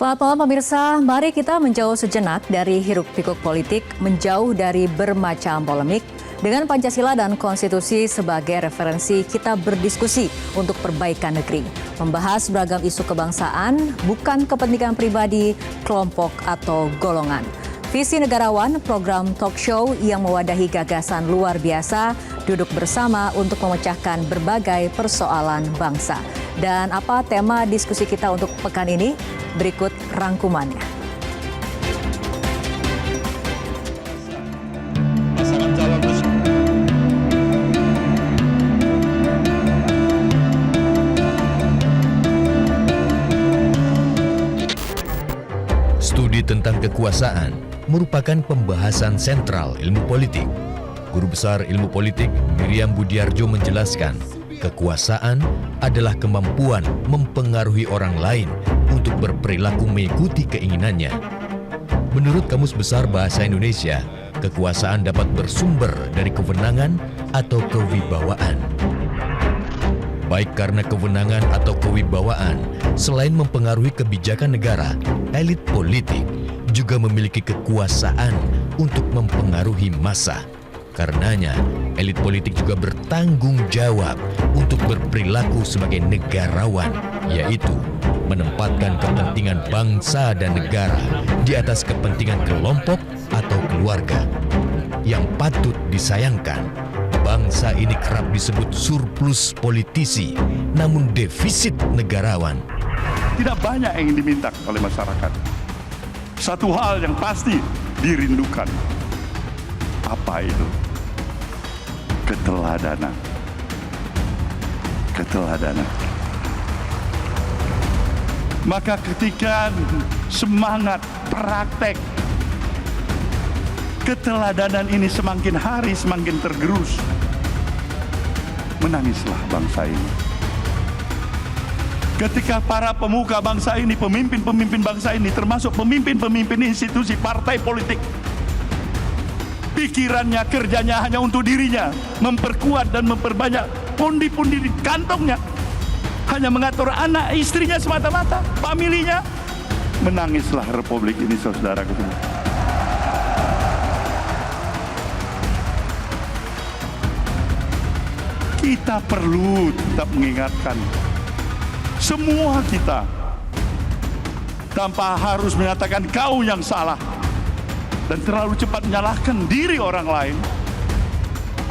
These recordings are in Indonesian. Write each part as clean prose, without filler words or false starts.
Selamat malam pemirsa, mari kita menjauh sejenak dari hiruk-pikuk politik, menjauh dari bermacam polemik. Dengan Pancasila dan Konstitusi sebagai referensi, kita berdiskusi untuk perbaikan negeri. Membahas beragam isu kebangsaan, bukan kepentingan pribadi, kelompok, atau golongan. Visi Negarawan, program talk show yang mewadahi gagasan luar biasa, duduk bersama untuk memecahkan berbagai persoalan bangsa. Dan apa tema diskusi kita untuk pekan ini? Berikut rangkumannya. Studi tentang kekuasaan merupakan pembahasan sentral ilmu politik. Guru Besar Ilmu Politik Miriam Budiarjo menjelaskan, kekuasaan adalah kemampuan mempengaruhi orang lain untuk berperilaku mengikuti keinginannya. Menurut Kamus Besar Bahasa Indonesia, kekuasaan dapat bersumber dari kewenangan atau kewibawaan. Baik karena kewenangan atau kewibawaan, selain mempengaruhi kebijakan negara, elit politik juga memiliki kekuasaan untuk mempengaruhi massa. Karenanya, elit politik juga bertanggung jawab untuk berperilaku sebagai negarawan, yaitu menempatkan kepentingan bangsa dan negara di atas kepentingan kelompok atau keluarga. Yang patut disayangkan, bangsa ini kerap disebut surplus politisi, namun defisit negarawan. Tidak banyak yang diminta oleh masyarakat. Satu hal yang pasti dirindukan. Apa itu? Keteladanan. Keteladanan. Maka ketika semangat praktek keteladanan ini semakin hari semakin tergerus, menangislah bangsa ini. Ketika para pemuka bangsa ini, pemimpin-pemimpin bangsa ini, termasuk pemimpin-pemimpin institusi partai politik, pikirannya, kerjanya hanya untuk dirinya, memperkuat dan memperbanyak pundi-pundi di kantongnya, hanya mengatur anak istrinya semata-mata, familinya, menangislah republik ini, saudaraku. Kita perlu tetap mengingatkan semua kita, tanpa harus menyatakan kau yang salah dan terlalu cepat menyalahkan diri orang lain,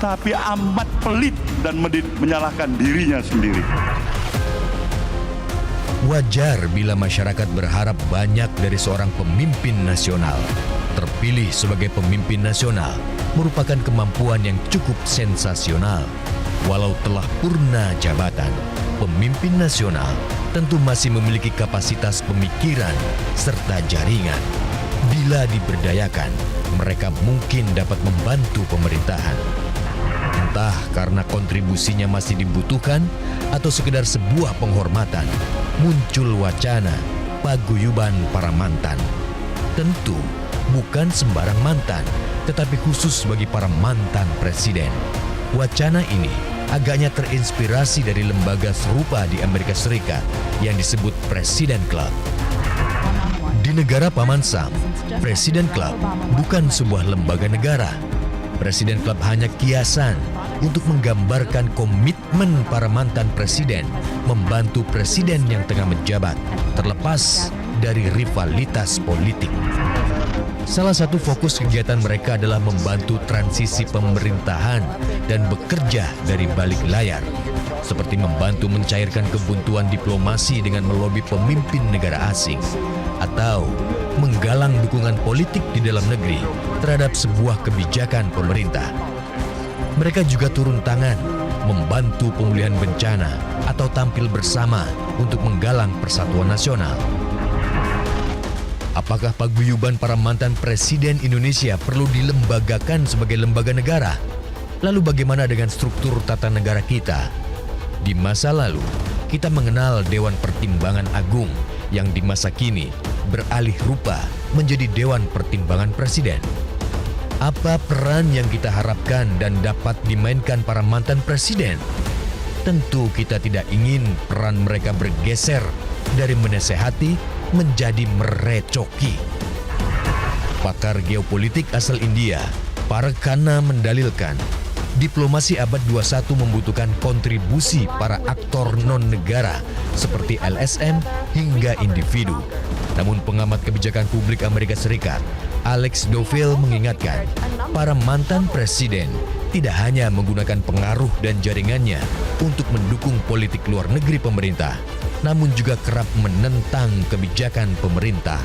tapi amat pelit dan medit menyalahkan dirinya sendiri. Wajar bila masyarakat berharap banyak dari seorang pemimpin nasional. Terpilih sebagai pemimpin nasional merupakan kemampuan yang cukup sensasional. Walau telah purna jabatan, pemimpin nasional tentu masih memiliki kapasitas pemikiran serta jaringan. Bila diberdayakan, mereka mungkin dapat membantu pemerintahan. Entah karena kontribusinya masih dibutuhkan atau sekedar sebuah penghormatan, muncul wacana paguyuban para mantan. Tentu bukan sembarang mantan, tetapi khusus bagi para mantan presiden. Wacana ini agaknya terinspirasi dari lembaga serupa di Amerika Serikat yang disebut President Club. Di negara Paman Sam, President Club bukan sebuah lembaga negara. President Club hanya kiasan untuk menggambarkan komitmen para mantan presiden membantu presiden yang tengah menjabat, terlepas dari rivalitas politik. Salah satu fokus kegiatan mereka adalah membantu transisi pemerintahan dan bekerja dari balik layar, seperti membantu mencairkan kebuntuan diplomasi dengan melobi pemimpin negara asing, atau menggalang dukungan politik di dalam negeri terhadap sebuah kebijakan pemerintah. Mereka juga turun tangan, membantu pemulihan bencana, atau tampil bersama untuk menggalang persatuan nasional. Apakah paguyuban para mantan presiden Indonesia perlu dilembagakan sebagai lembaga negara? Lalu bagaimana dengan struktur tata negara kita? Di masa lalu, kita mengenal Dewan Pertimbangan Agung yang di masa kini beralih rupa menjadi Dewan Pertimbangan Presiden. Apa peran yang kita harapkan dan dapat dimainkan para mantan presiden? Tentu kita tidak ingin peran mereka bergeser dari menasehati menjadi merecoki. Pakar geopolitik asal India, Parakhanna mendalilkan, diplomasi abad 21 membutuhkan kontribusi para aktor non-negara seperti LSM hingga individu. Namun pengamat kebijakan publik Amerika Serikat, Alex Doville mengingatkan, para mantan presiden tidak hanya menggunakan pengaruh dan jaringannya untuk mendukung politik luar negeri pemerintah, namun juga kerap menentang kebijakan pemerintah.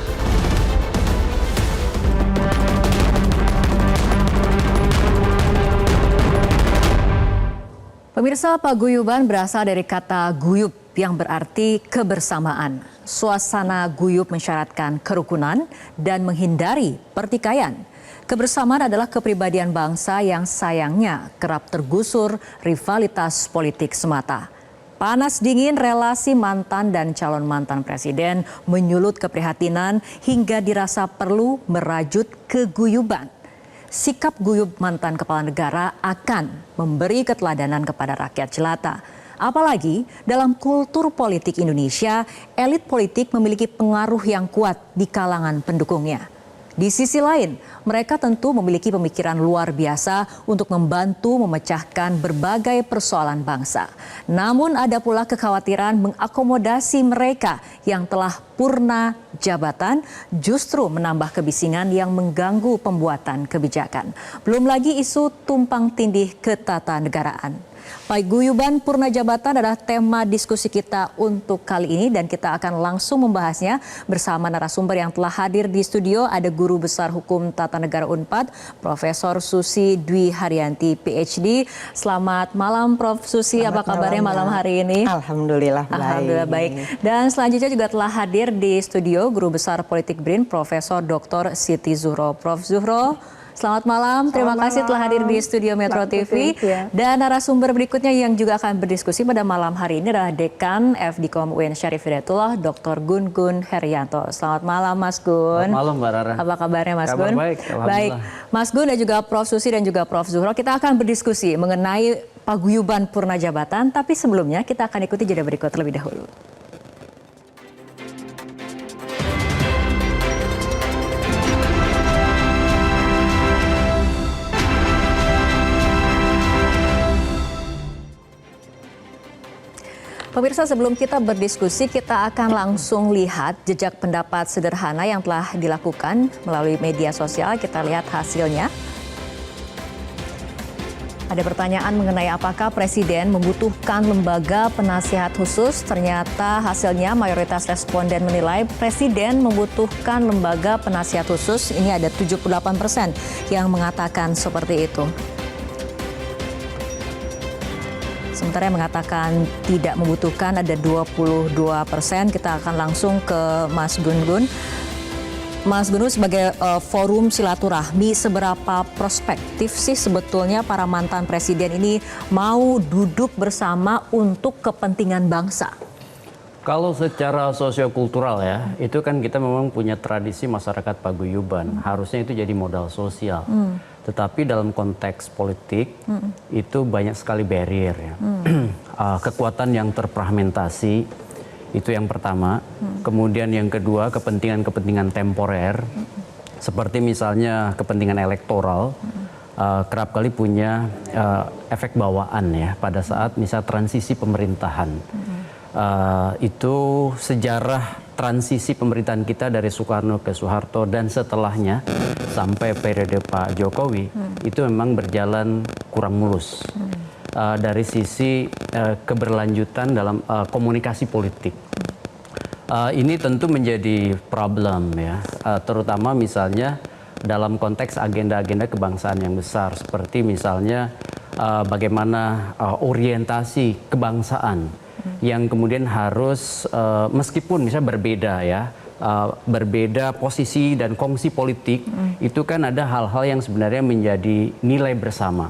Pemirsa, paguyuban berasal dari kata guyub yang berarti kebersamaan. Suasana guyub mensyaratkan kerukunan dan menghindari pertikaian. Kebersamaan adalah kepribadian bangsa yang sayangnya kerap tergusur rivalitas politik semata. Panas dingin relasi mantan dan calon mantan presiden menyulut keprihatinan hingga dirasa perlu merajut keguyuban. Sikap guyub mantan kepala negara akan memberi keteladanan kepada rakyat jelata. Apalagi dalam kultur politik Indonesia, elit politik memiliki pengaruh yang kuat di kalangan pendukungnya. Di sisi lain, mereka tentu memiliki pemikiran luar biasa untuk membantu memecahkan berbagai persoalan bangsa. Namun ada pula kekhawatiran mengakomodasi mereka yang telah purna jabatan justru menambah kebisingan yang mengganggu pembuatan kebijakan. Belum lagi isu tumpang tindih ketatanegaraan. Paguyuban purna jabatan adalah tema diskusi kita untuk kali ini dan kita akan langsung membahasnya bersama narasumber yang telah hadir di studio. Ada Guru Besar Hukum Tata Negara Unpad, Profesor Susi Dwi Haryanti, PhD. Selamat malam Prof. Susi, apa kabarnya malam hari ini? Alhamdulillah baik. Alhamdulillah baik. Dan selanjutnya juga telah hadir di studio Guru Besar Politik BRIN, Profesor Dr. Siti Zuhro. Prof. Zuhro, selamat malam, terima kasih telah hadir di studio Metro TV. Dan narasumber berikutnya yang juga akan berdiskusi pada malam hari ini adalah Dekan FDKOM UIN Syarif Hidayatullah, Dr. Gun Gun Herianto. Selamat malam Mas Gun. Selamat malam Mbak Rara. Apa kabarnya Mas Gun? Baik, baik. Mas Gun dan juga Prof. Susi dan juga Prof. Zuhro, kita akan berdiskusi mengenai paguyuban purna jabatan. Tapi sebelumnya kita akan ikuti jeda berikut terlebih dahulu. Pemirsa, sebelum kita berdiskusi, kita akan langsung lihat jejak pendapat sederhana yang telah dilakukan melalui media sosial. Kita lihat hasilnya. Ada pertanyaan mengenai apakah Presiden membutuhkan lembaga penasihat khusus. Ternyata hasilnya mayoritas responden menilai Presiden membutuhkan lembaga penasihat khusus. Ini ada 78% yang mengatakan seperti itu. Sementara yang mengatakan tidak membutuhkan ada 22%. Kita akan langsung ke Mas Gun Gun. Mas Gun Gun, sebagai forum silaturahmi, seberapa prospektif sih sebetulnya para mantan presiden ini mau duduk bersama untuk kepentingan bangsa? Kalau secara sosiokultural ya, itu kan kita memang punya tradisi masyarakat paguyuban. Harusnya itu jadi modal sosial. Tetapi dalam konteks politik itu banyak sekali barrier ya. Kekuatan yang terfragmentasi itu yang pertama. Kemudian yang kedua, kepentingan-kepentingan temporer. Seperti misalnya kepentingan elektoral. Kerap kali punya efek bawaan ya pada saat misal transisi pemerintahan. Itu sejarah transisi pemerintahan kita dari Soekarno ke Soeharto dan setelahnya sampai periode Pak Jokowi itu memang berjalan kurang mulus dari sisi keberlanjutan dalam komunikasi politik. Ini tentu menjadi problem ya, terutama misalnya dalam konteks agenda-agenda kebangsaan yang besar seperti misalnya bagaimana orientasi kebangsaan yang kemudian harus meskipun misalnya berbeda ya, berbeda posisi dan kongsi politik, itu kan ada hal-hal yang sebenarnya menjadi nilai bersama.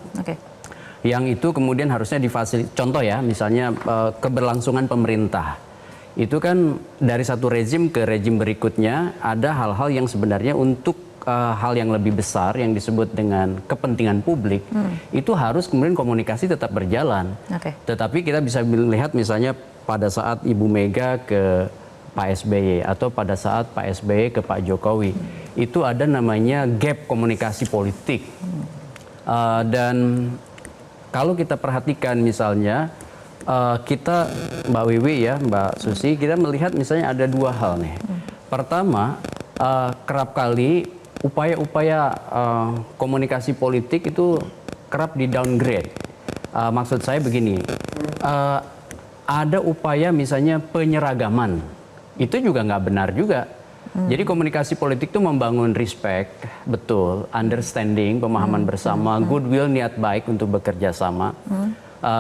Yang itu kemudian harusnya difasilitasi. Contoh ya, misalnya keberlangsungan pemerintah. Itu kan dari satu rezim ke rezim berikutnya ada hal-hal yang sebenarnya untuk hal yang lebih besar yang disebut dengan kepentingan publik, itu harus kemudian komunikasi tetap berjalan. Tetapi kita bisa melihat misalnya pada saat Ibu Mega ke Pak SBY atau pada saat Pak SBY ke Pak Jokowi. Itu ada namanya gap komunikasi politik. Dan kalau kita perhatikan misalnya, kita Mbak Wiwi ya, Mbak Susi, kita melihat misalnya ada dua hal nih. Pertama, kerap kali upaya-upaya komunikasi politik itu kerap di downgrade. Maksud saya begini, ada upaya misalnya penyeragaman, itu juga nggak benar juga. Jadi komunikasi politik itu membangun respect, betul, understanding, pemahaman bersama, goodwill, niat baik untuk bekerja sama,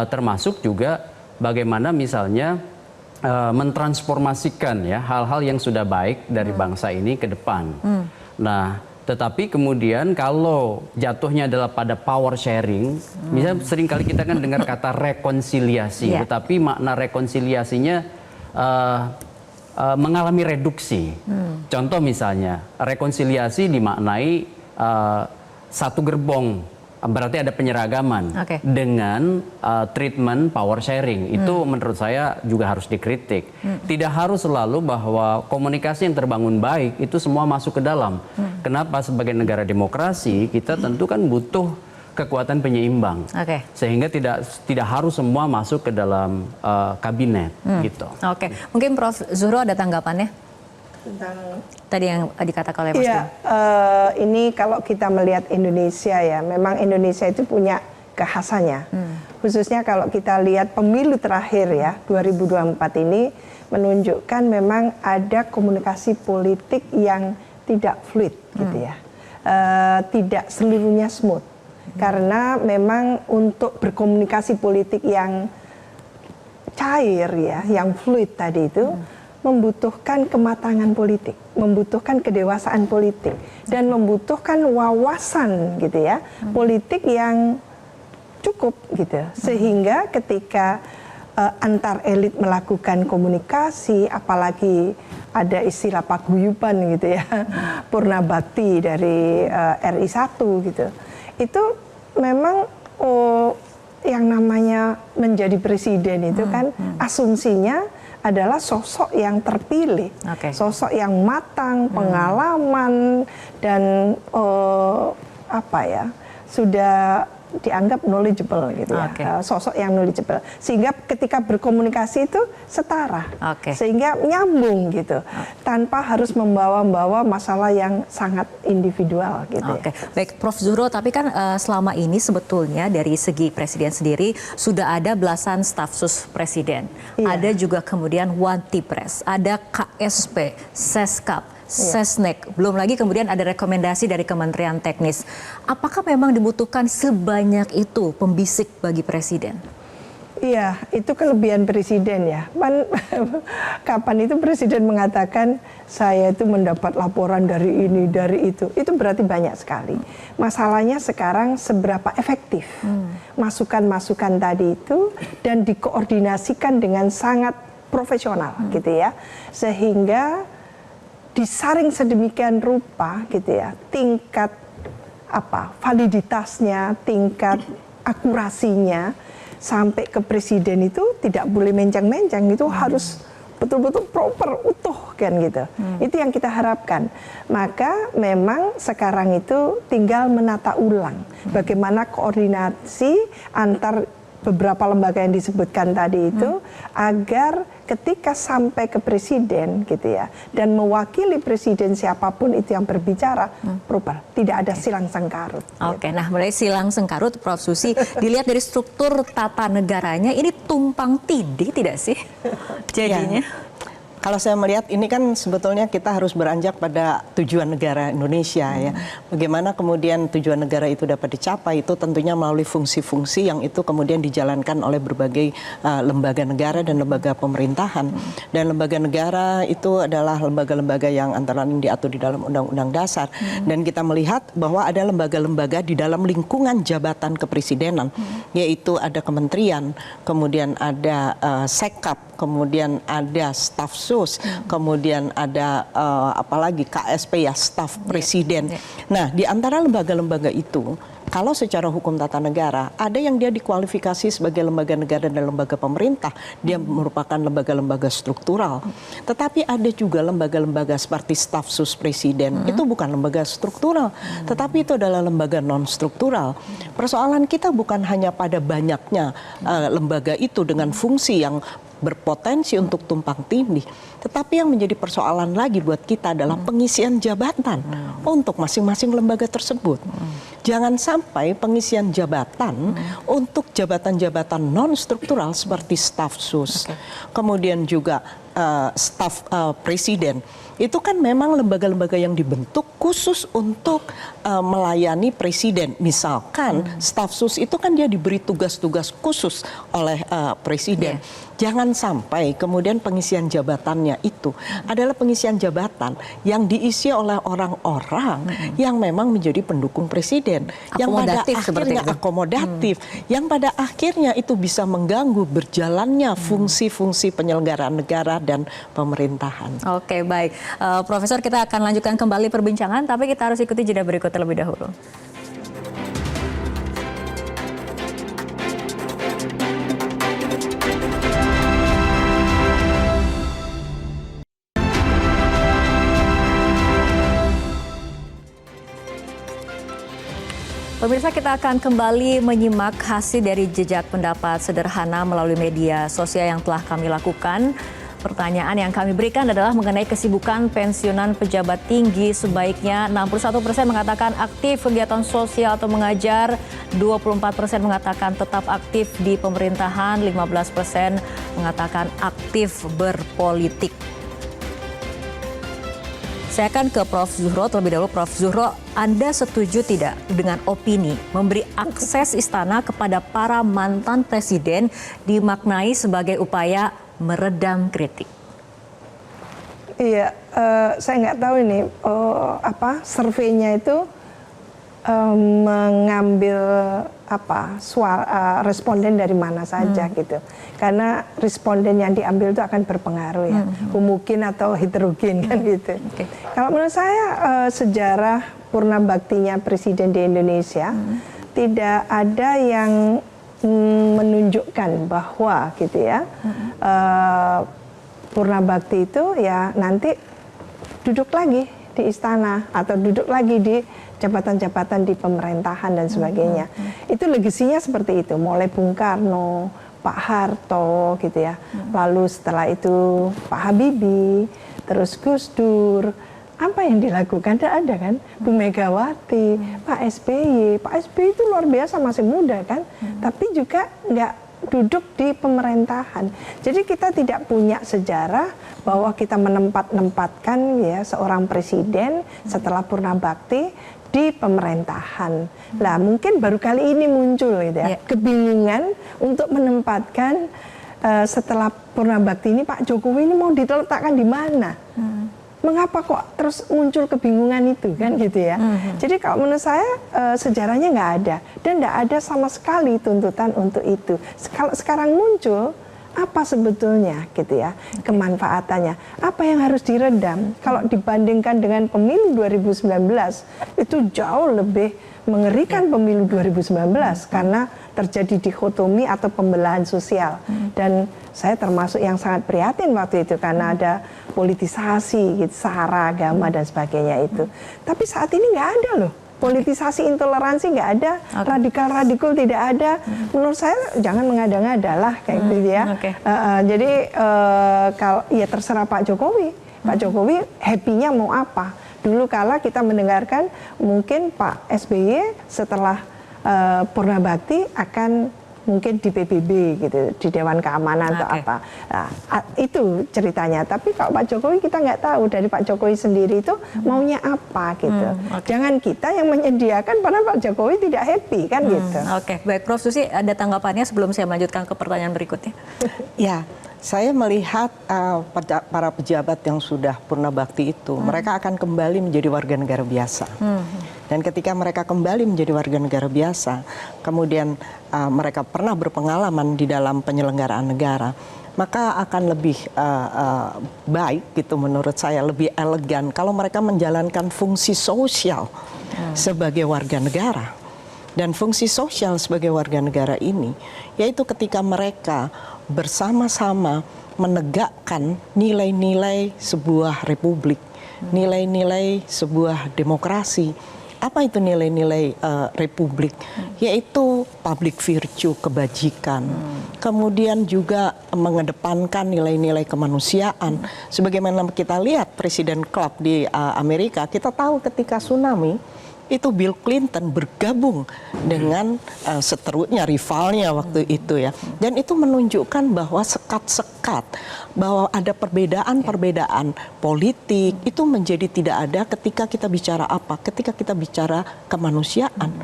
termasuk juga bagaimana misalnya mentransformasikan ya hal-hal yang sudah baik dari bangsa ini ke depan. Nah, tetapi kemudian kalau jatuhnya adalah pada power sharing, misalnya seringkali kita kan dengar kata rekonsiliasi, tetapi makna rekonsiliasinya mengalami reduksi. Contoh misalnya, rekonsiliasi dimaknai satu gerbong, berarti ada penyeragaman dengan treatment power sharing. Itu menurut saya juga harus dikritik. Tidak harus selalu bahwa komunikasi yang terbangun baik itu semua masuk ke dalam. Kenapa? Sebagai negara demokrasi kita tentu kan butuh kekuatan penyeimbang, sehingga tidak harus semua masuk ke dalam kabinet gitu. Mungkin Prof. Zuhro ada tanggapannya tentang tadi yang dikatakan oleh Mas Bim? Ini kalau kita melihat Indonesia ya, memang Indonesia itu punya kekhasannya. Khususnya kalau kita lihat pemilu terakhir ya, 2024 ini menunjukkan memang ada komunikasi politik yang tidak fluid gitu ya. Tidak seluruhnya smooth. Karena memang untuk berkomunikasi politik yang cair ya, yang fluid tadi itu membutuhkan kematangan politik, membutuhkan kedewasaan politik, dan membutuhkan wawasan gitu ya, politik yang cukup gitu. Sehingga ketika antar elit melakukan komunikasi, apalagi ada istilah paguyuban gitu ya, purna bakti dari RI 1 gitu. Itu memang yang namanya menjadi presiden itu kan asumsinya adalah sosok yang terpilih, sosok yang matang, pengalaman, dan sudah dianggap knowledgeable gitu ya, sosok yang knowledgeable, sehingga ketika berkomunikasi itu setara, sehingga nyambung gitu, tanpa harus membawa masalah yang sangat individual gitu. Baik, Prof. Zuhro, tapi kan selama ini sebetulnya dari segi presiden sendiri sudah ada belasan staf sus presiden, ada juga kemudian Wantipres, ada KSP, Seskap, Sesnek, belum lagi kemudian ada rekomendasi dari Kementerian Teknis. Apakah memang dibutuhkan sebanyak itu pembisik bagi presiden? Iya, itu kelebihan presiden ya. Kapan itu presiden mengatakan saya itu mendapat laporan dari ini, dari itu berarti banyak sekali. Masalahnya sekarang seberapa efektif masukan-masukan tadi itu dan dikoordinasikan dengan sangat profesional gitu ya, sehingga disaring sedemikian rupa gitu ya, tingkat validitasnya, tingkat akurasinya sampai ke presiden itu tidak boleh menceng-menceng, itu harus betul-betul proper, utuh kan gitu. Itu yang kita harapkan. Maka memang sekarang itu tinggal menata ulang bagaimana koordinasi antar beberapa lembaga yang disebutkan tadi itu agar ketika sampai ke presiden gitu ya, dan mewakili presiden siapapun itu yang berbicara proper, tidak ada silang sengkarut. Nah mulai silang sengkarut, Prof. Susi, dilihat dari struktur tata negaranya ini tumpang tindih tidak sih jadinya? Kalau saya melihat ini kan sebetulnya kita harus beranjak pada tujuan negara Indonesia ya. Bagaimana kemudian tujuan negara itu dapat dicapai, itu tentunya melalui fungsi-fungsi yang itu kemudian dijalankan oleh berbagai lembaga negara dan lembaga pemerintahan. Dan lembaga negara itu adalah lembaga-lembaga yang antara lain diatur di dalam Undang-Undang Dasar. Dan kita melihat bahwa ada lembaga-lembaga di dalam lingkungan jabatan kepresidenan, yaitu ada kementerian, kemudian ada Sekap, kemudian ada staf sus, kemudian ada apalagi KSP ya, staf presiden. Nah, di antara lembaga-lembaga itu kalau secara hukum tata negara ada yang dia dikualifikasi sebagai lembaga negara dan lembaga pemerintah, dia merupakan lembaga-lembaga struktural. Tetapi ada juga lembaga-lembaga seperti staf sus presiden, itu bukan lembaga struktural, tetapi itu adalah lembaga non struktural. Persoalan kita bukan hanya pada banyaknya lembaga itu dengan fungsi yang berpotensi untuk tumpang tindih, tetapi yang menjadi persoalan lagi buat kita adalah pengisian jabatan untuk masing-masing lembaga tersebut. Jangan sampai pengisian jabatan untuk jabatan-jabatan non struktural seperti staf sus, kemudian juga staf presiden, itu kan memang lembaga-lembaga yang dibentuk khusus untuk melayani presiden. Misalkan staf sus itu kan dia diberi tugas-tugas khusus oleh presiden. Jangan sampai kemudian pengisian jabatannya itu adalah pengisian jabatan yang diisi oleh orang-orang yang memang menjadi pendukung presiden, yang pada akhirnya akomodatif, yang pada akhirnya itu bisa mengganggu berjalannya fungsi-fungsi penyelenggaraan negara dan pemerintahan. Oke, baik. Profesor, kita akan lanjutkan kembali perbincangan, tapi kita harus ikuti jeda berikut terlebih dahulu. Pemirsa, kita akan kembali menyimak hasil dari jejak pendapat sederhana melalui media sosial yang telah kami lakukan. Pertanyaan yang kami berikan adalah mengenai kesibukan pensiunan pejabat tinggi. Sebaiknya 61% mengatakan aktif kegiatan sosial atau mengajar, 24% mengatakan tetap aktif di pemerintahan, 15% mengatakan aktif berpolitik. Saya akan ke Prof. Zuhro terlebih dahulu. Prof. Zuhro, Anda setuju tidak dengan opini memberi akses istana kepada para mantan presiden dimaknai sebagai upaya meredam kritik? Iya, saya nggak tahu ini surveinya itu mengambil responden dari mana saja gitu. Karena responden yang diambil itu akan berpengaruh ya, homogen atau heterogen kan gitu. Kalau menurut saya sejarah purna baktinya presiden di Indonesia tidak ada yang menunjukkan bahwa gitu ya purna bakti itu ya nanti duduk lagi di istana atau duduk lagi di jabatan-jabatan di pemerintahan dan sebagainya. Itu legasinya seperti itu, mulai Bung Karno, Pak Harto gitu ya. Lalu setelah itu Pak Habibie, terus Gus Dur. Apa yang dilakukan? Tidak ada kan? Bu Megawati, Pak SBY. Pak SBY itu luar biasa, masih muda kan? Tapi juga nggak duduk di pemerintahan. Jadi kita tidak punya sejarah bahwa kita menempatkan ya seorang presiden setelah purna bakti di pemerintahan. Lah mungkin baru kali ini muncul gitu ya, kebingungan untuk menempatkan setelah purna bakti ini Pak Jokowi ini mau diletakkan di mana? Mengapa kok terus muncul kebingungan itu kan gitu ya? Jadi kalau menurut saya sejarahnya nggak ada dan nggak ada sama sekali tuntutan untuk itu. Kalau sekarang muncul, apa sebetulnya gitu ya kemanfaatannya? Apa yang harus diredam? Kalau dibandingkan dengan pemilu 2019 itu jauh lebih mengerikan pemilu 2019 karena terjadi dikotomi atau pembelahan sosial. Dan saya termasuk yang sangat prihatin waktu itu karena ada politisasi gitu, sara agama dan sebagainya itu. Tapi saat ini nggak ada loh. Politisasi intoleransi nggak ada, radikal-radikal tidak ada. Menurut saya jangan mengada-ngada lah kayak gitu ya. Jadi kalau ya terserah Pak Jokowi. Pak Jokowi happy-nya mau apa? Dulu kala kita mendengarkan mungkin Pak SBY setelah purna bakti akan mungkin di PBB gitu, di Dewan Keamanan atau apa. Nah, itu ceritanya. Tapi kalau Pak Jokowi kita nggak tahu dari Pak Jokowi sendiri itu maunya apa gitu. Jangan kita yang menyediakan padahal Pak Jokowi tidak happy kan gitu. Baik, Prof. Susi ada tanggapannya sebelum saya melanjutkan ke pertanyaan berikutnya? Ya, saya melihat para pejabat yang sudah purna bakti itu, mereka akan kembali menjadi warga negara biasa. Dan ketika mereka kembali menjadi warga negara biasa, kemudian mereka pernah berpengalaman di dalam penyelenggaraan negara, maka akan lebih baik gitu menurut saya, lebih elegan kalau mereka menjalankan fungsi sosial sebagai warga negara. Dan fungsi sosial sebagai warga negara ini, yaitu ketika mereka bersama-sama menegakkan nilai-nilai sebuah republik, nilai-nilai sebuah demokrasi. Apa itu nilai-nilai republik? Yaitu public virtue, kebajikan. Kemudian juga mengedepankan nilai-nilai kemanusiaan. Sebagaimana kita lihat Presiden Club di Amerika, kita tahu ketika tsunami, itu Bill Clinton bergabung dengan seterusnya, rivalnya waktu itu ya. Dan itu menunjukkan bahwa sekat-sekat, bahwa ada perbedaan-perbedaan politik, itu menjadi tidak ada ketika kita bicara apa? Ketika kita bicara kemanusiaan.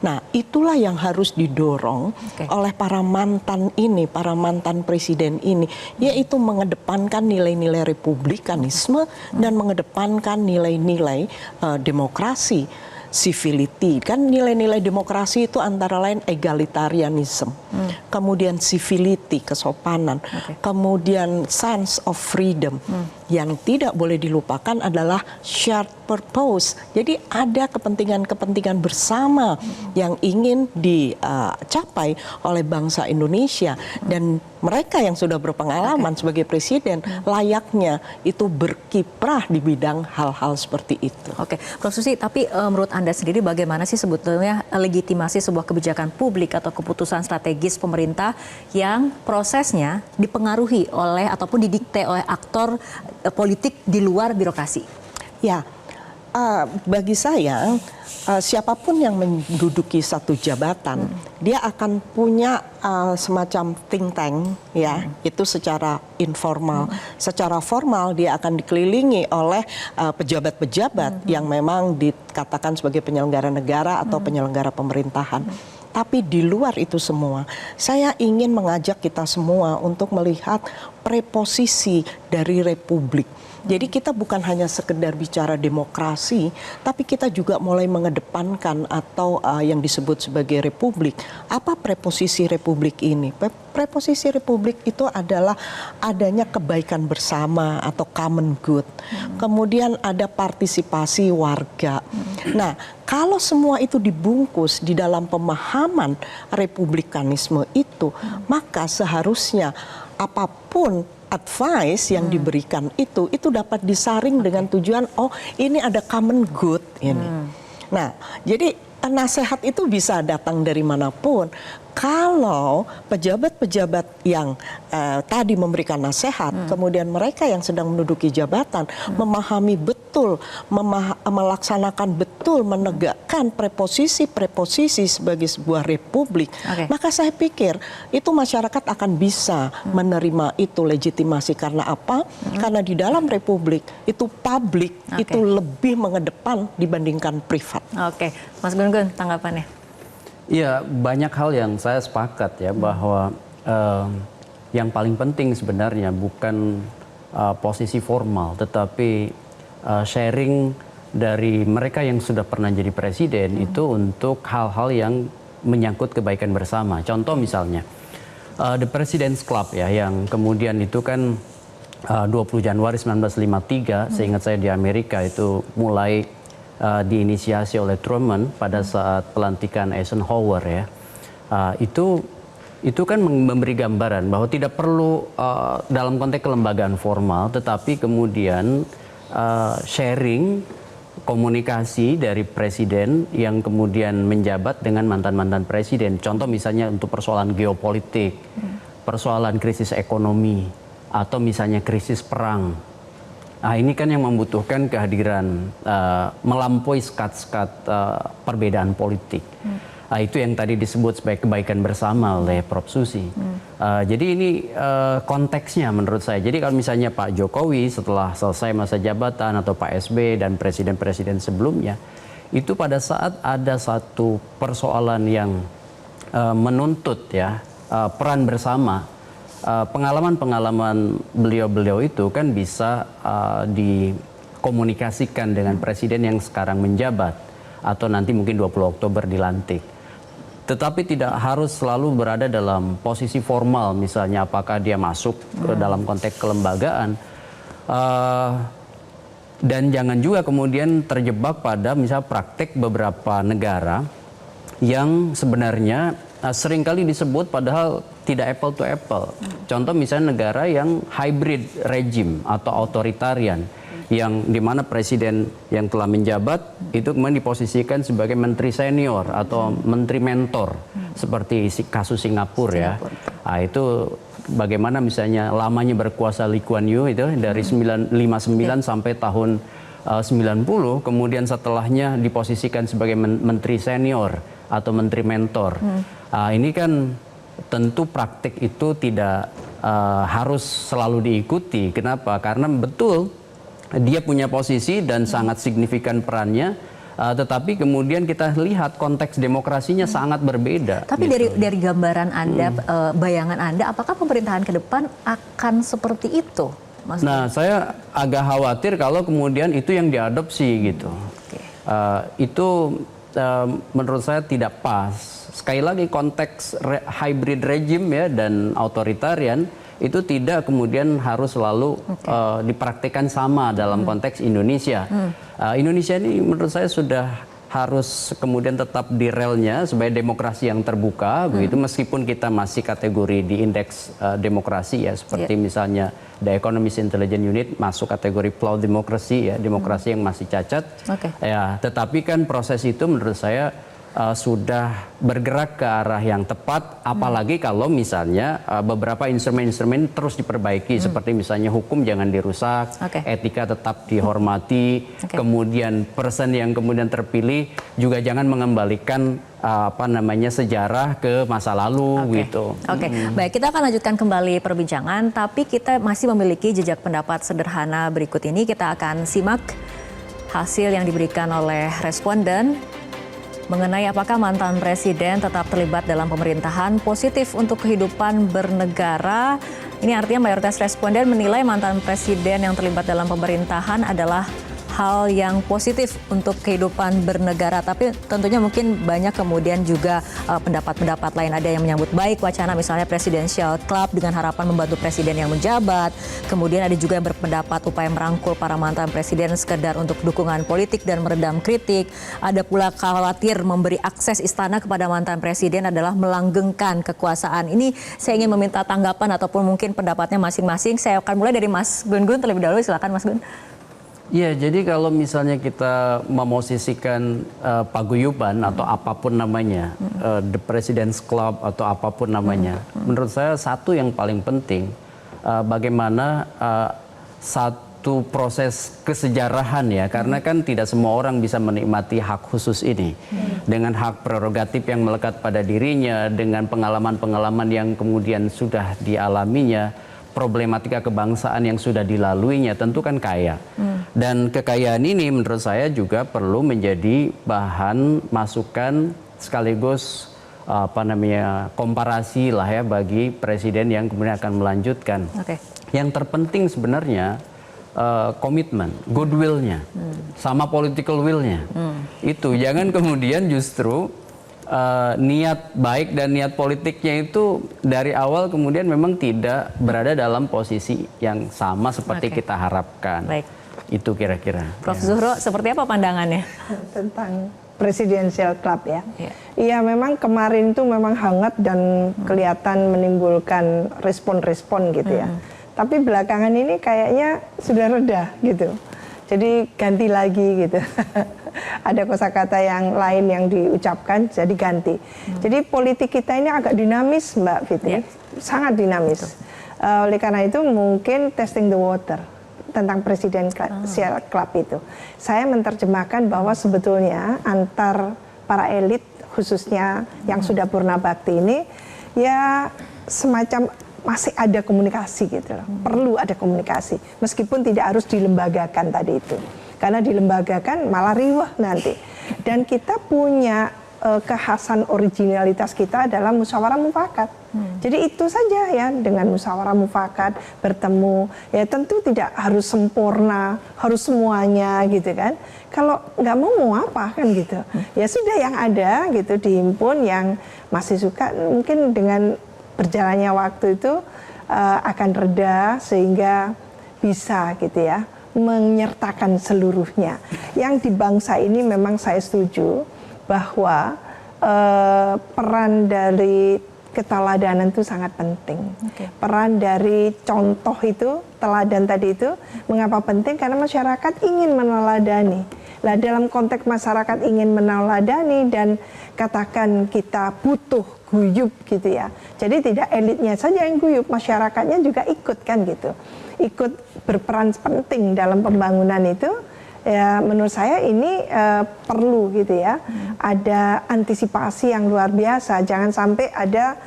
Nah, itulah yang harus didorong oleh para mantan ini, para mantan presiden ini, yaitu mengedepankan nilai-nilai republikanisme dan mengedepankan nilai-nilai demokrasi. Civility, kan nilai-nilai demokrasi itu antara lain egalitarianism, kemudian civility, kesopanan, kemudian sense of freedom. Yang tidak boleh dilupakan adalah shared purpose. Jadi ada kepentingan-kepentingan bersama yang ingin dicapai oleh bangsa Indonesia, dan mereka yang sudah berpengalaman sebagai presiden layaknya itu berkiprah di bidang hal-hal seperti itu. Oke, Prof. Susi, tapi menurut Anda sendiri bagaimana sih sebetulnya legitimasi sebuah kebijakan publik atau keputusan strategis pemerintah yang prosesnya dipengaruhi oleh ataupun didikte oleh aktor politik di luar birokrasi? Ya, bagi saya siapapun yang menduduki satu jabatan, dia akan punya semacam think tank, ya, itu secara informal. Secara formal dia akan dikelilingi oleh pejabat-pejabat yang memang dikatakan sebagai penyelenggara negara atau penyelenggara pemerintahan. Tapi di luar itu semua, saya ingin mengajak kita semua untuk melihat preposisi dari republik. Jadi kita bukan hanya sekedar bicara demokrasi, tapi kita juga mulai mengedepankan atau yang disebut sebagai republik. Apa preposisi republik ini? Preposisi republik itu adalah adanya kebaikan bersama atau common good. Kemudian ada partisipasi warga. Nah, kalau semua itu dibungkus di dalam pemahaman republikanisme itu, maka seharusnya apapun advice yang diberikan itu dapat disaring dengan tujuan, oh ini ada common good ini. Nah, jadi nasihat itu bisa datang dari manapun. Kalau pejabat-pejabat yang tadi memberikan nasihat, kemudian mereka yang sedang menduduki jabatan memahami betul, melaksanakan betul, menegakkan preposisi-preposisi sebagai sebuah republik, maka saya pikir itu masyarakat akan bisa menerima itu legitimasi. Karena apa? Karena di dalam republik itu publik itu lebih mengedepan dibandingkan privat. Oke, Mas Gun-Gun, tanggapannya? Iya, banyak hal yang saya sepakat ya, bahwa yang paling penting sebenarnya bukan posisi formal, tetapi sharing dari mereka yang sudah pernah jadi presiden itu untuk hal-hal yang menyangkut kebaikan bersama. Contoh misalnya The President's Club ya, yang kemudian itu kan 20 Januari 1953, seingat saya di Amerika itu mulai diinisiasi oleh Truman pada saat pelantikan Eisenhower ya. Itu kan memberi gambaran bahwa tidak perlu dalam konteks kelembagaan formal, tetapi kemudian sharing komunikasi dari presiden yang kemudian menjabat dengan mantan-mantan presiden. Contoh misalnya untuk persoalan geopolitik, persoalan krisis ekonomi, atau misalnya krisis perang. Nah, ini kan yang membutuhkan kehadiran melampaui sekat-sekat perbedaan politik. Nah, itu yang tadi disebut sebagai kebaikan bersama oleh Prof. Susi. Jadi ini konteksnya menurut saya. Jadi kalau misalnya Pak Jokowi setelah selesai masa jabatan atau Pak SB dan presiden-presiden sebelumnya, itu pada saat ada satu persoalan yang menuntut ya peran bersama, pengalaman-pengalaman beliau-beliau itu kan bisa dikomunikasikan dengan presiden yang sekarang menjabat atau nanti mungkin 20 Oktober dilantik. Tetapi tidak harus selalu berada dalam posisi formal, misalnya apakah dia masuk ke dalam konteks kelembagaan. Dan jangan juga kemudian terjebak pada misalnya praktek beberapa negara yang sebenarnya seringkali disebut padahal tidak apple to apple. Contoh misalnya negara yang hybrid regime atau otoritarian, yang dimana presiden yang telah menjabat itu kemudian diposisikan sebagai menteri senior atau menteri mentor, seperti kasus Singapura ya. Nah, itu bagaimana misalnya lamanya berkuasa Lee Kuan Yew itu dari 59 sampai tahun 90, kemudian setelahnya diposisikan sebagai menteri senior atau menteri mentor. Ini kan tentu praktik itu tidak harus selalu diikuti. Kenapa? Karena betul dia punya posisi dan sangat signifikan perannya, tetapi kemudian kita lihat konteks demokrasinya sangat berbeda. Tapi gitu. dari gambaran Anda, bayangan Anda, apakah pemerintahan ke depan akan seperti itu, Mas? Nah, saya agak khawatir kalau kemudian itu yang diadopsi gitu. Itu menurut saya tidak pas. Sekali lagi konteks hybrid regime ya dan otoritarian itu tidak kemudian harus selalu dipraktikkan sama dalam konteks Indonesia. Indonesia ini menurut saya sudah harus kemudian tetap di relnya sebagai demokrasi yang terbuka begitu, meskipun kita masih kategori di indeks demokrasi ya, seperti misalnya The Economist Intelligence Unit masuk kategori flawed democracy ya, demokrasi yang masih cacat. Ya, tetapi kan proses itu menurut saya sudah bergerak ke arah yang tepat, apalagi kalau misalnya beberapa instrumen-instrumen terus diperbaiki, seperti misalnya hukum jangan dirusak, etika tetap dihormati, kemudian person yang kemudian terpilih juga jangan mengembalikan sejarah ke masa lalu gitu. Baik, kita akan lanjutkan kembali perbincangan, tapi kita masih memiliki jejak pendapat sederhana berikut ini. Kita akan simak hasil yang diberikan oleh responden mengenai apakah mantan presiden tetap terlibat dalam pemerintahan positif untuk kehidupan bernegara. Ini artinya mayoritas responden menilai mantan presiden yang terlibat dalam pemerintahan adalah hal yang positif untuk kehidupan bernegara. Tapi tentunya mungkin banyak kemudian juga pendapat-pendapat lain. Ada yang menyambut baik wacana misalnya Presidential Club dengan harapan membantu presiden yang menjabat. Kemudian ada juga yang berpendapat upaya merangkul para mantan presiden sekedar untuk dukungan politik dan meredam kritik. Ada pula khawatir memberi akses istana kepada mantan presiden adalah melanggengkan kekuasaan. Ini saya ingin meminta tanggapan ataupun mungkin pendapatnya masing-masing. Saya akan mulai dari Mas Gun-Gun terlebih dahulu. Silakan Mas Gun. Ya, jadi kalau misalnya kita memosisikan paguyuban atau apapun namanya, The President's Club atau apapun namanya, menurut saya satu yang paling penting, bagaimana satu proses kesejarahan ya, karena kan tidak semua orang bisa menikmati hak khusus ini. Dengan hak prerogatif yang melekat pada dirinya, dengan pengalaman-pengalaman yang kemudian sudah dialaminya, problematika kebangsaan yang sudah dilaluinya, tentu kan kaya. Dan kekayaan ini menurut saya juga perlu menjadi bahan masukan sekaligus komparasi lah ya bagi presiden yang kemudian akan melanjutkan. Yang terpenting sebenarnya komitmen, goodwill-nya, sama political will-nya. Itu jangan kemudian justru niat baik dan niat politiknya itu dari awal kemudian memang tidak berada dalam posisi yang sama seperti kita harapkan. Itu kira-kira. Prof. Zuhro, seperti apa pandangannya? Tentang Presidential Club ya. Iya, memang kemarin itu memang hangat dan kelihatan menimbulkan respon-respon gitu ya. Tapi belakangan ini kayaknya sudah reda gitu. Jadi ganti lagi gitu. Ada kosakata yang lain yang diucapkan jadi ganti. Jadi politik kita ini agak dinamis Mbak Fitri, sangat dinamis. Oleh karena itu mungkin testing the water tentang Presidential Club itu. Saya menerjemahkan bahwa sebetulnya antar para elit khususnya yang sudah purna bakti ini ya semacam masih ada komunikasi gitu loh. Perlu ada komunikasi meskipun tidak harus dilembagakan tadi itu. Karena dilembagakan malah riwah nanti. Dan kita punya kekhasan originalitas kita adalah musyawarah mufakat. Jadi itu saja ya, dengan musyawarah mufakat bertemu, ya tentu tidak harus sempurna, harus semuanya gitu kan. Kalau nggak mau apa kan gitu. Ya sudah yang ada gitu dihimpun, yang masih suka mungkin dengan berjalannya waktu itu akan reda sehingga bisa gitu ya menyertakan seluruhnya. Yang di bangsa ini memang saya setuju bahwa peran dari keteladanan itu sangat penting. Peran dari contoh itu, teladan tadi itu, mengapa penting? Karena masyarakat ingin meneladani. Nah, dalam konteks masyarakat ingin meneladani dan katakan kita butuh guyup gitu ya. Jadi tidak elitnya saja yang guyup, masyarakatnya juga ikut kan gitu. Ikut berperan penting dalam pembangunan itu. Ya, menurut saya ini perlu gitu ya. Ada antisipasi yang luar biasa. Jangan sampai ada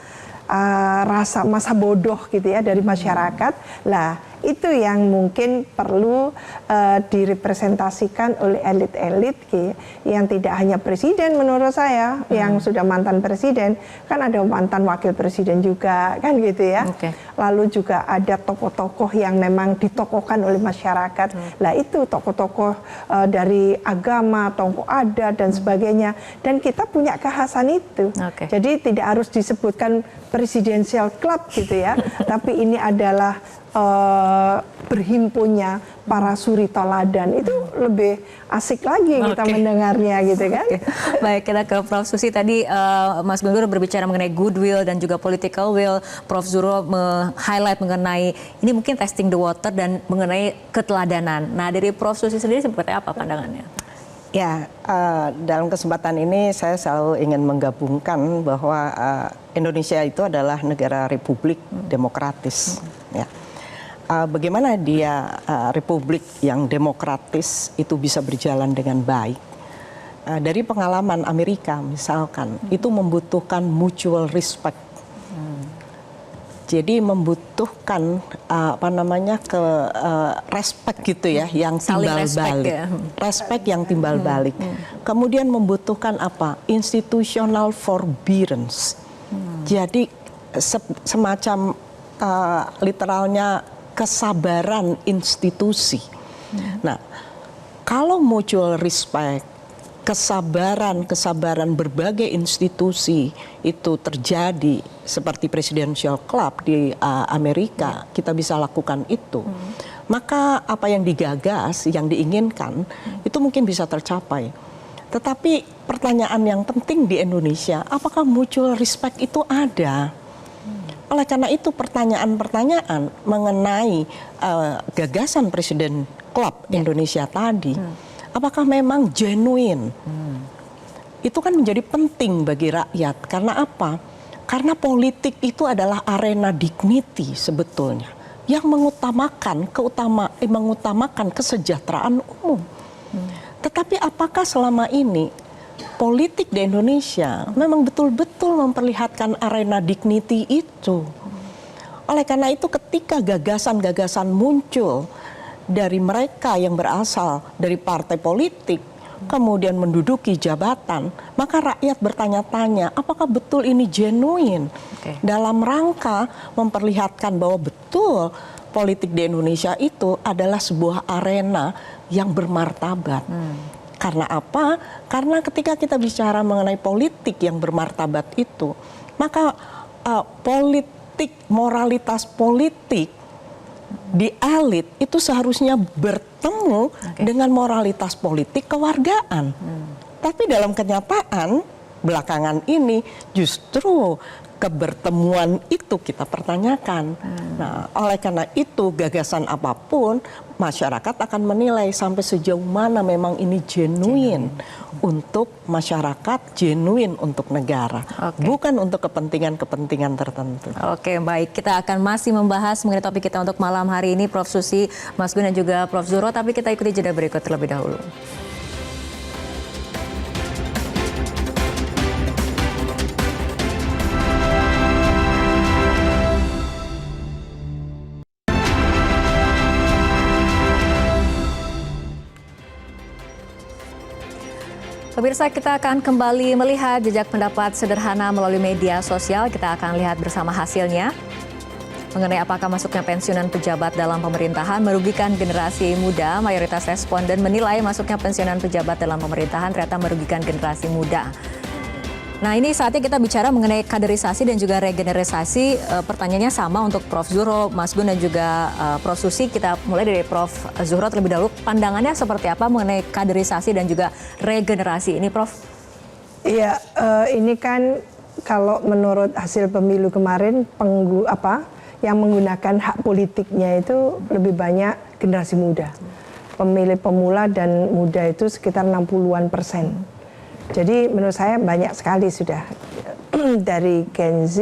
rasa masa bodoh gitu ya dari masyarakat. Lah, itu yang mungkin perlu direpresentasikan oleh elit-elit yang tidak hanya presiden menurut saya, yang sudah mantan presiden, kan ada mantan wakil presiden juga kan gitu ya. Lalu juga ada tokoh-tokoh yang memang ditokohkan oleh masyarakat. Lah itu tokoh-tokoh dari agama, tokoh adat dan sebagainya. Dan kita punya kekhasan itu. Jadi tidak harus disebutkan presidential club gitu ya, tapi ini adalah berhimpunnya para suri teladan. Itu lebih asik lagi kita mendengarnya gitu kan. Baik, kita ke Prof. Susi. Tadi Mas Gun-Gun berbicara mengenai goodwill dan juga political will. Prof. Zuhro highlight mengenai ini mungkin testing the water dan mengenai keteladanan. Nah, dari Prof. Susi sendiri seperti apa pandangannya? Ya, dalam kesempatan ini saya selalu ingin menggabungkan bahwa Indonesia itu adalah negara republik demokratis. Ya. Bagaimana dia republik yang demokratis itu bisa berjalan dengan baik? Dari pengalaman Amerika misalkan, itu membutuhkan mutual respect. Jadi membutuhkan respect gitu ya, yang timbal balik. Respect yang timbal balik. Kemudian membutuhkan apa? Institutional forbearance. Jadi semacam literalnya kesabaran institusi. Nah, kalau mutual respect, kesabaran berbagai institusi itu terjadi seperti presidential club di Amerika, kita bisa lakukan itu. Maka apa yang digagas, yang diinginkan, itu mungkin bisa tercapai. Tetapi pertanyaan yang penting di Indonesia, apakah mutual respect itu ada? Oleh karena itu pertanyaan-pertanyaan mengenai gagasan Presiden Club Indonesia tadi, apakah memang genuine? Itu kan menjadi penting bagi rakyat. Karena apa? Karena politik itu adalah arena dignity sebetulnya, yang mengutamakan kesejahteraan umum. Tetapi apakah selama ini politik di Indonesia memang betul-betul memperlihatkan arena dignity itu? Oleh karena itu ketika gagasan-gagasan muncul dari mereka yang berasal dari partai politik, kemudian menduduki jabatan, maka rakyat bertanya-tanya, apakah betul ini genuine? Dalam rangka memperlihatkan bahwa betul politik di Indonesia itu adalah sebuah arena yang bermartabat. Karena apa? Karena ketika kita bicara mengenai politik yang bermartabat itu, maka moralitas politik di elit itu seharusnya bertemu dengan moralitas politik kewargaan. Tapi dalam kenyataan belakangan ini justru kebertemuan itu kita pertanyakan. Nah, oleh karena itu gagasan apapun masyarakat akan menilai sampai sejauh mana memang ini genuine untuk masyarakat, genuine untuk negara, bukan untuk kepentingan-kepentingan tertentu. Oke, baik. Kita akan masih membahas mengenai topik kita untuk malam hari ini, Prof. Susi, Mas Gun dan juga Prof. Zuhro, tapi kita ikuti jeda berikut terlebih dahulu. Pemirsa, kita akan kembali melihat jejak pendapat sederhana melalui media sosial. Kita akan lihat bersama hasilnya mengenai apakah masuknya pensiunan pejabat dalam pemerintahan merugikan generasi muda. Mayoritas responden menilai masuknya pensiunan pejabat dalam pemerintahan ternyata merugikan generasi muda. Nah, ini saatnya kita bicara mengenai kaderisasi dan juga regenerasi. Pertanyaannya sama untuk Prof. Zuhro, Mas Gun dan juga Prof. Susi. Kita mulai dari Prof. Zuhro terlebih dahulu. Pandangannya seperti apa mengenai kaderisasi dan juga regenerasi ini, Prof? Iya, ini kan kalau menurut hasil pemilu kemarin yang menggunakan hak politiknya itu lebih banyak generasi muda. Pemilih pemula dan muda itu sekitar 60-an%. Jadi menurut saya banyak sekali sudah dari Gen Z,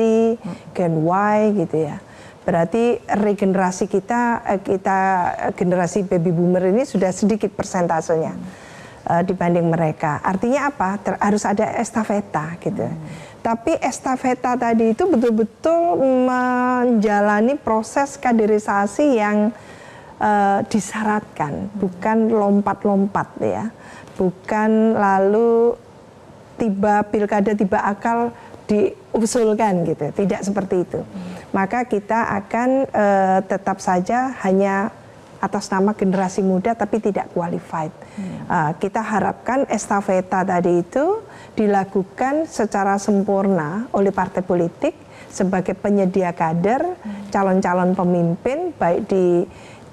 Gen Y gitu ya. Berarti regenerasi kita generasi baby boomer ini sudah sedikit persentasenya dibanding mereka. Artinya apa? Harus ada estafeta gitu. Tapi estafeta tadi itu betul-betul menjalani proses kaderisasi yang disyaratkan, bukan lompat-lompat ya, bukan lalu tiba pilkada tiba akal diusulkan gitu, tidak seperti itu. Maka kita akan tetap saja hanya atas nama generasi muda tapi tidak qualified. Kita harapkan estafeta tadi itu dilakukan secara sempurna oleh partai politik sebagai penyedia kader, calon-calon pemimpin baik di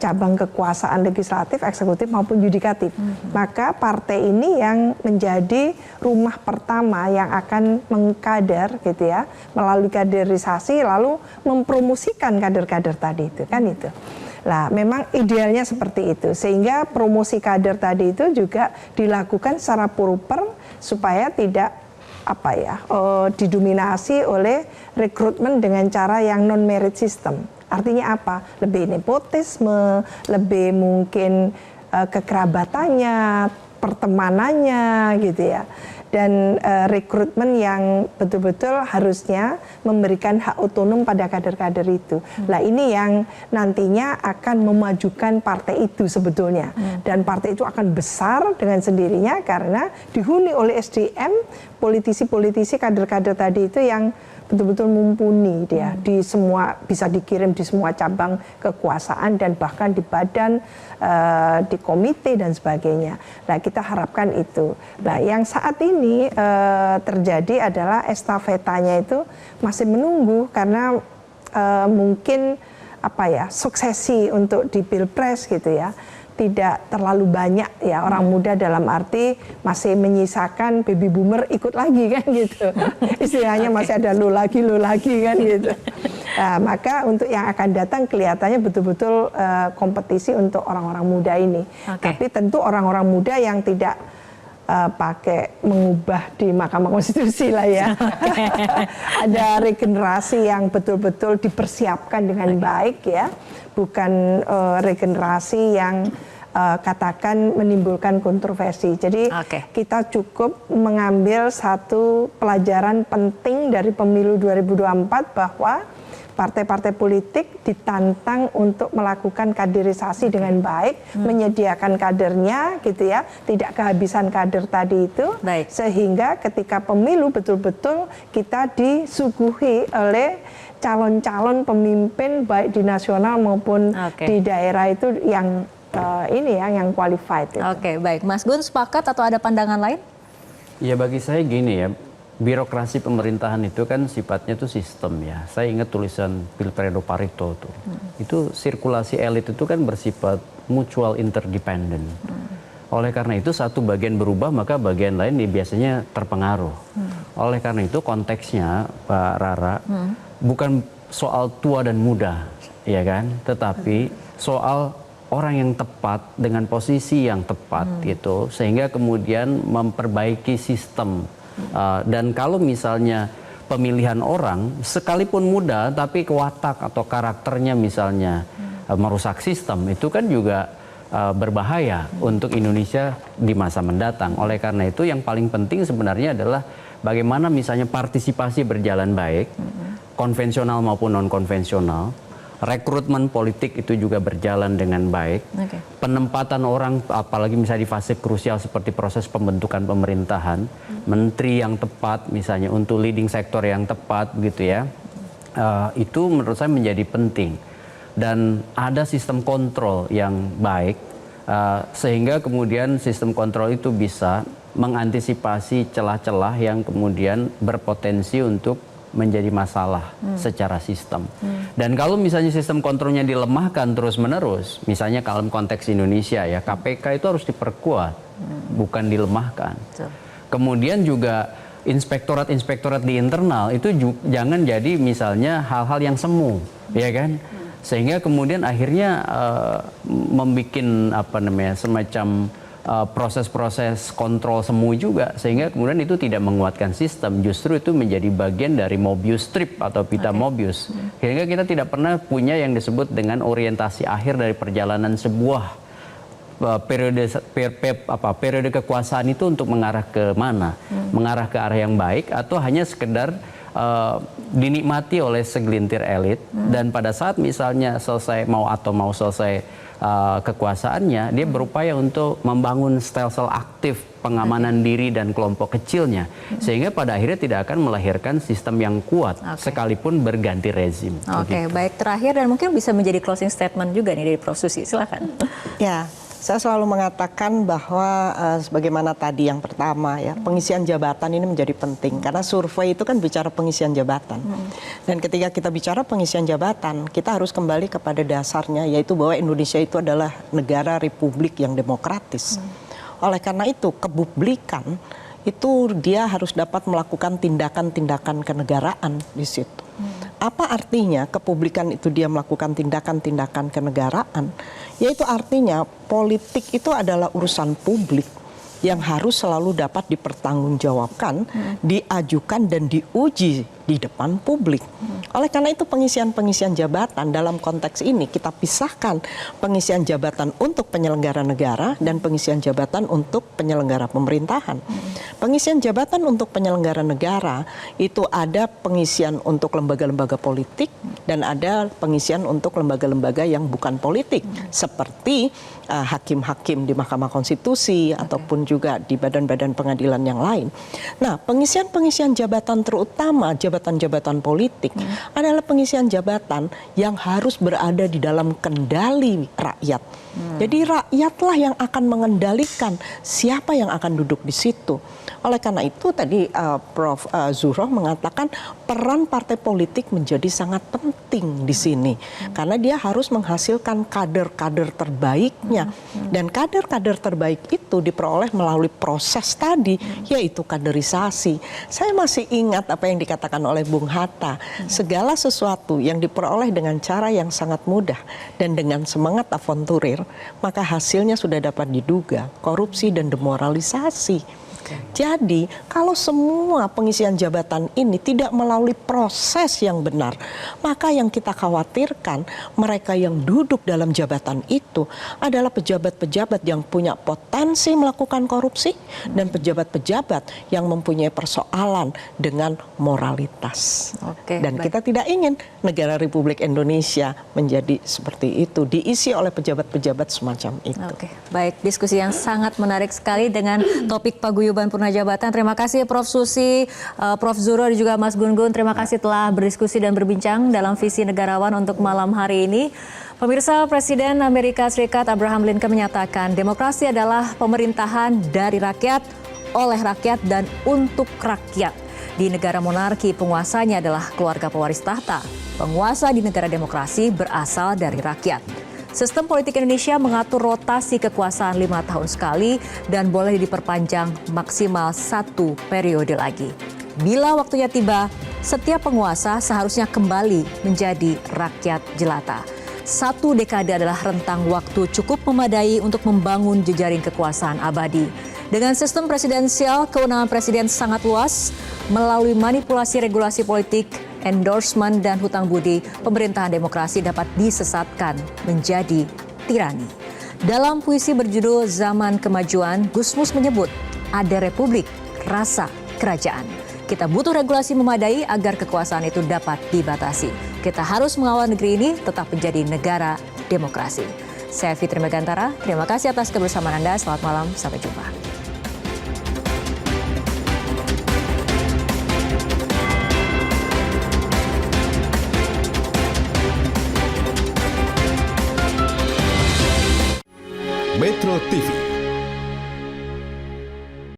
cabang kekuasaan legislatif, eksekutif maupun yudikatif. Maka partai ini yang menjadi rumah pertama yang akan mengkader gitu ya, melalui kaderisasi lalu mempromosikan kader-kader tadi itu kan itu. Lah, memang idealnya seperti itu, sehingga promosi kader tadi itu juga dilakukan secara proper supaya tidak didominasi oleh rekrutmen dengan cara yang non merit system. Artinya apa? Lebih nepotisme, lebih mungkin kekerabatannya, pertemanannya gitu ya. Dan rekrutmen yang betul-betul harusnya memberikan hak otonom pada kader-kader itu. Nah ini yang nantinya akan memajukan partai itu sebetulnya. Dan partai itu akan besar dengan sendirinya karena dihuni oleh SDM, politisi-politisi, kader-kader tadi itu yang betul-betul mumpuni dia di semua, bisa dikirim di semua cabang kekuasaan dan bahkan di badan, di komite dan sebagainya. Nah kita harapkan itu. Nah yang saat ini terjadi adalah estafetanya itu masih menunggu karena mungkin suksesi untuk di Pilpres gitu ya. Tidak terlalu banyak ya orang muda, dalam arti masih menyisakan baby boomer ikut lagi kan gitu. Istilahnya masih ada lo lagi kan gitu. Nah, maka untuk yang akan datang kelihatannya betul-betul kompetisi untuk orang-orang muda ini. Tapi tentu orang-orang muda yang tidak pakai mengubah di Mahkamah Konstitusi lah ya. Ada regenerasi yang betul-betul dipersiapkan dengan baik ya. Bukan regenerasi yang katakan menimbulkan kontroversi. Jadi kita cukup mengambil satu pelajaran penting dari pemilu 2024 bahwa partai-partai politik ditantang untuk melakukan kaderisasi dengan baik, menyediakan kadernya gitu ya, tidak kehabisan kader tadi itu, sehingga ketika pemilu betul-betul kita disuguhi oleh calon-calon pemimpin baik di nasional maupun di daerah itu yang yang qualified. Oke, baik. Mas Gun sepakat atau ada pandangan lain? Ya bagi saya gini ya, birokrasi pemerintahan itu kan sifatnya itu sistem ya. Saya ingat tulisan Wilfredo Pareto tuh. Itu sirkulasi elit itu kan bersifat mutual interdependent. Oleh karena itu satu bagian berubah maka bagian lain biasanya terpengaruh. Oleh karena itu konteksnya Pak Rara bukan soal tua dan muda, ya kan? Tetapi soal orang yang tepat dengan posisi yang tepat gitu, sehingga kemudian memperbaiki sistem. Dan kalau misalnya pemilihan orang sekalipun muda tapi watak atau karakternya misalnya merusak sistem, itu kan juga berbahaya untuk Indonesia di masa mendatang. Oleh karena itu yang paling penting sebenarnya adalah bagaimana misalnya partisipasi berjalan baik, konvensional maupun non konvensional. Rekrutmen politik itu juga berjalan dengan baik. Penempatan orang, apalagi misalnya di fase krusial seperti proses pembentukan pemerintahan, menteri yang tepat misalnya untuk leading sektor yang tepat gitu ya, itu menurut saya menjadi penting. Dan ada sistem kontrol yang baik, sehingga kemudian sistem kontrol itu bisa mengantisipasi celah-celah yang kemudian berpotensi untuk menjadi masalah secara sistem. Dan kalau misalnya sistem kontrolnya dilemahkan terus-menerus, misalnya kalau konteks Indonesia ya, KPK itu harus diperkuat, bukan dilemahkan. Kemudian juga inspektorat-inspektorat di internal itu jangan jadi misalnya hal-hal yang semu, ya kan? Sehingga kemudian akhirnya membuat semacam proses-proses kontrol semu juga, sehingga kemudian itu tidak menguatkan sistem, justru itu menjadi bagian dari Mobius strip atau pita Mobius, sehingga kita tidak pernah punya yang disebut dengan orientasi akhir dari perjalanan sebuah periode kekuasaan itu untuk mengarah ke mana, mengarah ke arah yang baik atau hanya sekedar dinikmati oleh segelintir elit dan pada saat misalnya mau selesai kekuasaannya, dia berupaya untuk membangun stelsel aktif pengamanan diri dan kelompok kecilnya, sehingga pada akhirnya tidak akan melahirkan sistem yang kuat sekalipun berganti rezim. Oke, baik, terakhir dan mungkin bisa menjadi closing statement juga nih dari Prof. Susi, silakan. Ya, saya selalu mengatakan bahwa sebagaimana tadi yang pertama ya, pengisian jabatan ini menjadi penting karena survei itu kan bicara pengisian jabatan. Dan ketika kita bicara pengisian jabatan, kita harus kembali kepada dasarnya, yaitu bahwa Indonesia itu adalah negara republik yang demokratis. Oleh karena itu, kepublikan itu dia harus dapat melakukan tindakan-tindakan kenegaraan di situ. Apa artinya kepublikan itu dia melakukan tindakan-tindakan kenegaraan? Yaitu artinya politik itu adalah urusan publik yang harus selalu dapat dipertanggungjawabkan, diajukan dan diuji di depan publik. Oleh karena itu pengisian-pengisian jabatan dalam konteks ini kita pisahkan pengisian jabatan untuk penyelenggara negara dan pengisian jabatan untuk penyelenggara pemerintahan. Pengisian jabatan untuk penyelenggara negara itu ada pengisian untuk lembaga-lembaga politik dan ada pengisian untuk lembaga-lembaga yang bukan politik seperti hakim-hakim di Mahkamah Konstitusi ataupun juga di badan-badan pengadilan yang lain. Nah, pengisian-pengisian jabatan terutama jabatan-jabatan politik adalah pengisian jabatan yang harus berada di dalam kendali rakyat. Jadi rakyatlah yang akan mengendalikan siapa yang akan duduk di situ. Oleh karena itu tadi Prof. Zuhroh mengatakan peran partai politik menjadi sangat penting di sini. Karena dia harus menghasilkan kader-kader terbaiknya. Dan kader-kader terbaik itu diperoleh melalui proses tadi, yaitu kaderisasi. Saya masih ingat apa yang dikatakan oleh Bung Hatta. Segala sesuatu yang diperoleh dengan cara yang sangat mudah dan dengan semangat avanturir, maka hasilnya sudah dapat diduga, korupsi dan demoralisasi. Jadi kalau semua pengisian jabatan ini tidak melalui proses yang benar, maka yang kita khawatirkan mereka yang duduk dalam jabatan itu adalah pejabat-pejabat yang punya potensi melakukan korupsi dan pejabat-pejabat yang mempunyai persoalan dengan moralitas. Dan kita tidak ingin negara Republik Indonesia menjadi seperti itu, diisi oleh pejabat-pejabat semacam itu. Baik, diskusi yang sangat menarik sekali dengan topik paguyuban Purnajabatan. Terima kasih Prof. Susi, Prof. Zuhroh dan juga Mas Gun-Gun. Terima kasih telah berdiskusi dan berbincang dalam Visi Negarawan untuk malam hari ini. Pemirsa, Presiden Amerika Serikat Abraham Lincoln menyatakan demokrasi adalah pemerintahan dari rakyat, oleh rakyat, dan untuk rakyat. Di negara monarki, penguasanya adalah keluarga pewaris tahta. Penguasa di negara demokrasi berasal dari rakyat. Sistem politik Indonesia mengatur rotasi kekuasaan 5 tahun sekali dan boleh diperpanjang maksimal 1 periode lagi. Bila waktunya tiba, setiap penguasa seharusnya kembali menjadi rakyat jelata. 1 dekade adalah rentang waktu cukup memadai untuk membangun jejaring kekuasaan abadi. Dengan sistem presidensial, kewenangan presiden sangat luas. Melalui manipulasi regulasi politik, endorsement, dan hutang budi, pemerintahan demokrasi dapat disesatkan menjadi tirani. Dalam puisi berjudul Zaman Kemajuan, Gusmus menyebut ada republik, rasa kerajaan. Kita butuh regulasi memadai agar kekuasaan itu dapat dibatasi. Kita harus mengawal negeri ini tetap menjadi negara demokrasi. Saya Fitri Megantara, terima kasih atas kebersamaan Anda. Selamat malam, sampai jumpa.